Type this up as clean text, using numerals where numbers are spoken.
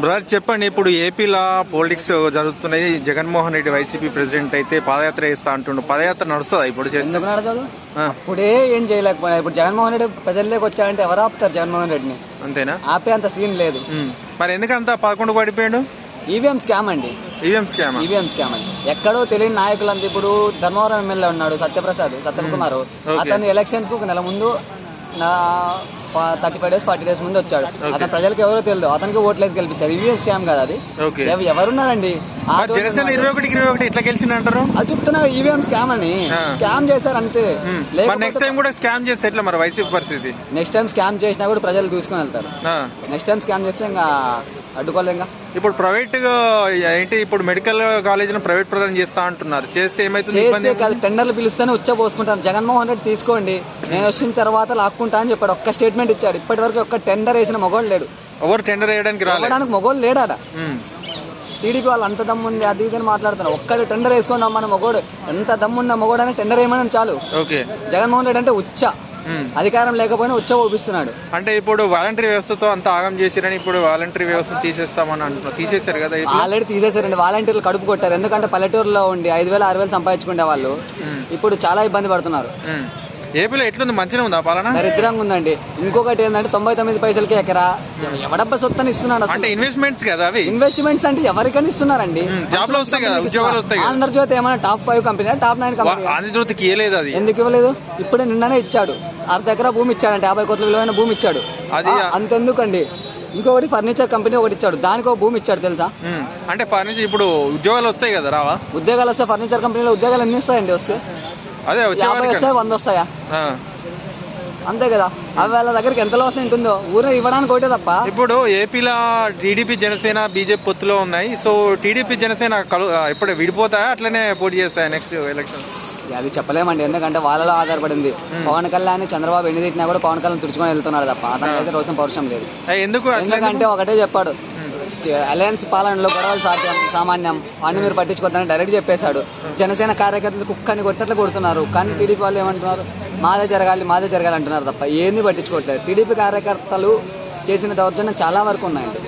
Brother చెప్పండి, ఇప్పుడు ఏపీలో పాలిటిక్స్ జరుగుతున్నాయి. జగన్మోహన్ రెడ్డి వైసీపీ ప్రెసిడెంట్ అయితే పాదయాత్ర చేస్తా అంటుండు. పాదయాత్ర నడుస్తుందా ఇప్పుడు? ఎందుకు నడచదు? అప్పుడే ఏం చేయలేకపోయినా ఇప్పుడు జగన్మోహన్ రెడ్డి ప్రజల్లోకి వచ్చాడంటే ఎవరు ఆపుతారు జగన్మోహన్ రెడ్డిని? అంతేనా? ఆపే అంత సీన్ లేదు. మరి ఎందుకంత 11 పడిపోయాడు? ఈవీఎం స్కామ్ అండి. ఈవీఎం స్కామ్ అండి. ఎక్కడో తెలియని నాయకులంతా ఇప్పుడు ధర్మవరం ఎమ్మెల్యే ఉన్నాడు సత్యకుమార్. అతను ఎలక్షన్స్ కు ఒక నెల ముందు 35 days 40 days ముందు వచ్చాడు. అతను ప్రజలకు ఎవరో తెలియదు, అతనికి ఓట్లేసి గెలిపించారు. ఈవీఎం స్కామ్ కదా అది. ఎవరున్నారండి? జనసేన 21 ఇట్లా గెలిచింది అంటారు. అది చెప్తున్నారు, ఈవీఎం స్కామ్ అని. స్కామ్ చేశారు అంతే. నెక్స్ట్ టైం కూడా స్కామ్ చేస్తే ఎట్లా మరి వైసీపీ పరిస్థితి? నెక్స్ట్ టైం స్కామ్ చేసినా కూడా ప్రజలు దూసుకొని వెళ్తారు. నెక్స్ట్ టైం స్కామ్ చేస్తే ఇంకా అడ్డుకోలేంగా. ఇప్పుడు ప్రైవేట్ ఏంటి, ఇప్పుడు మెడికల్ కాలేజీలో ప్రైవేట్ ప్రదానం చేస్తా అంటున్నారు. చేస్తే ఏమైతుంది? టెండర్లు పిలుస్తేనే ఉచ్చబోసుకుంటాను. జగన్మోహన్ రెడ్డి తీసుకోండి, నేను వచ్చిన తర్వాత లాక్కుంటా అని చెప్పాడు. ఒక్క స్టేట్మెంట్ ఇచ్చాడు. ఇప్పటి వరకు ఒక్క టెండర్ వేసిన మొగోడు లేడు. ఎవరు టెండర్ వేయడానికి మొగోడు లేడాడ. టీడీపీ వాళ్ళు అంత దమ్ముంది అది ఇది అని మాట్లాడుతున్నారు. ఒక్కటి టెండర్ వేసుకున్నాం మన మొగోడు. ఎంత దమ్మున్న మొగోడు అని టెండర్ వేయమని చాలు. జగన్మోహన్ రెడ్డి అంటే ఉచ్చ అధికారం లేకపోయినా ఉచ్చ ఊపిస్తున్నాడు. అంటే ఇప్పుడు వాలంటరీ వ్యవస్థతో అంత ఆగం చేసిరని ఇప్పుడు వాలంటరీ వ్యవస్థ తీసేస్తామని అంటున్నారు. తీసేశారు కదా, ఆల్రెడీ తీసేశారండి. వాలంటీర్లు కడుపు కొట్టారు. ఎందుకంటే పల్లెటూరులో ఉండి 5,000 6,000 సంపాదించుకునే వాళ్ళు ఇప్పుడు చాలా ఇబ్బంది పడుతున్నారు. ఏపీలో ఎట్లుంది? మంచిగా ఉందా పాలన? దరిద్రంగా ఉందండి. ఇంకొకటి ఏంటంటే 99 పైసలకి ఎకరా ఎవడబ్బ సొత్తని ఇస్తున్నాడు. అంటే ఇన్వెస్ట్మెంట్స్ కదా అవి. ఇన్వెస్ట్మెంట్స్ అంటే ఎవరికైనా ఇస్తున్నారండి. జాబ్లు వస్తాయి కదా, ఉద్యోగాలు వస్తాయి. ఆంధ్రజ్యోతి ఏమైనా టాప్ 5 కంపెనీ, టాప్ 9 కంపెనీ? ఆంధ్రజ్యోతికి ఇవ్వలేదు. అది ఎందుకు ఇవ్వలేదు? ఇప్పుడే నిన్ననే ఇచ్చాడు. 1/2 ఎకరా భూమి ఇచ్చాడంటే 50 కోట్ల విలువైన భూమి ఇచ్చాడు. అది అంతెందుకండి, ఇంకొకటి ఫర్నిచర్ కంపెనీ ఒకటి ఇచ్చాడు. దానికి ఒక భూమి ఇచ్చాడు తెలుసా? అంటే ఫర్నిచర్ ఇప్పుడు ఉద్యోగాలు వస్తాయి కదా, రావా? ఉద్యోగాలు వస్తాయి. ఫర్నిచర్ కంపెనీలో ఉద్యోగాలు ఎన్ని వస్తాయండి? వస్తే అదే 50 వస్తాయి, 100 వస్తాయా? అంతే కదా. అవి వాళ్ళ దగ్గరికి ఎంత లాస్ ఉంటుందో ఊరే ఇవ్వడానికి ఒకటే తప్ప. ఇప్పుడు ఏపీలో టీడీపీ జనసేన బీజేపీ పొత్తులో ఉన్నాయి. సో టీడీపీ జనసేన ఇప్పుడు విడిపోతాయా, అట్లనే పోటీ చేస్తాయా నెక్స్ట్ ఎలక్షన్? అది చెప్పలేమండి, ఎందుకంటే వాళ్ళలో ఆధారపడింది. పవన్ కళ్యాణ్ చంద్రబాబు ఎన్ని తిట్టినా కూడా పవన్ కళ్యాణ్ తుడుచుకొని వెళ్తున్నాడు తప్ప అతనికైతే రోజు పౌరుషం లేదు. ఎందుకంటే ఒకటే చెప్పాడు, అలయన్స్ పాలనలో గొడవలు సామాన్యం, అన్ని మీరు పట్టించుకోద్దని డైరెక్ట్ చెప్పేశాడు. జనసేన కార్యకర్తలు కుక్కని కొట్టట్లు కొడుతున్నారు. కానీ టీడీపీ వాళ్ళు ఏమంటున్నారు? మాదే జరగాలి అంటున్నారు తప్ప ఏంది పట్టించుకోవట్లేదు. టీడీపీ కార్యకర్తలు చేసిన దౌర్జన్యం చాలా వరకు ఉన్నాయండి.